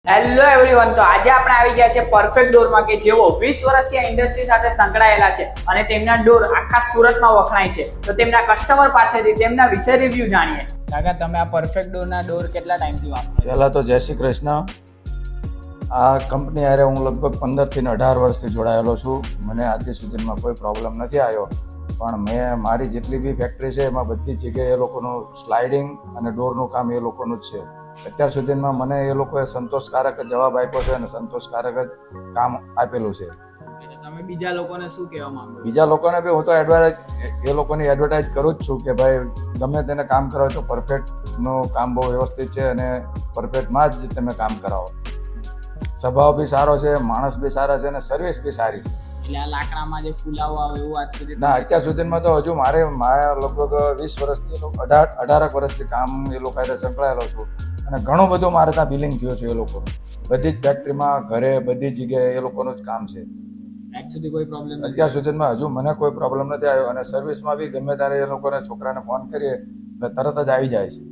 Hello everyone, તો આજે આપણે આવી ગયા છે પરફેક્ટ ડોરમાં કે જેઓ 20 વર્ષથી આ ઇન્ડસ્ટ્રી સાથે સંકળાયેલા છે અને તેમના ડોર આખા સુરતમાં વખણાય છે. તો તેમના કસ્ટમર પાસેથી તેમના વિશે રિવ્યુ જાણીએ. કાકા, તમે આ પરફેક્ટ ડોરના ડોર કેટલા ટાઈમથી વાપરો છો? પહેલાં તો જય શ્રી કૃષ્ણ. આ કંપની હારે હું લગભગ 15 થી 18 વર્ષથી જોડાયેલો છું. મને આજ સુધીમાં કોઈ પ્રોબ્લેમ નથી આવ્યો, પણ મેં મારી જેટલી બી ફેક્ટરી છે એમાં બધી જગ્યાએ એ લોકોનું સ્લાઇડિંગ અને ડોરનું કામ એ લોકોનું જ છે. અત્યાર સુધીમાં મને એ લોકોએ સંતોષકારક જ જવાબ આપ્યો છે અને સંતોષકારક જ કામ આપેલું છે. તમે બીજા લોકોને શું કહેવા માંગો? બીજા લોકોને બી હું તો એ લોકોની એડવર્ટાઇઝ કરું જ છું કે ભાઈ ગમે તેને કામ કરાવો તો પરફેક્ટનું કામ બહુ વ્યવસ્થિત છે અને પરફેક્ટમાં જ તમે કામ કરાવો. સ્વભાવ બી સારો છે, માણસ બી સારા છે અને સર્વિસ બી સારી છે. એટલે આ લાકડામાં જે ફુલાવો આવે એવું આજ સુધી ના, અત્યાર સુધીમાં તો હજુ મારે લગભગ 20 વર્ષથી 18 વર્ષથી કામ એ લોકો સાથે સંકળાયેલો છું અને ઘણું બધું મારે ત્યાં બિલિંગ થયું છે. એ લોકોનું બધી જ ફેક્ટરીમાં, ઘરે, બધી જગ્યાએ એ લોકોનું જ કામ છે. આજ સુધી કોઈ પ્રોબ્લેમ નથી? અત્યાર સુધીમાં હજુ મને કોઈ પ્રોબ્લેમ નથી આવ્યો અને સર્વિસમાં બી ગમે ત્યારે એ લોકોને છોકરાને ફોન કરીએ એટલે તરત જ આવી જાય છે.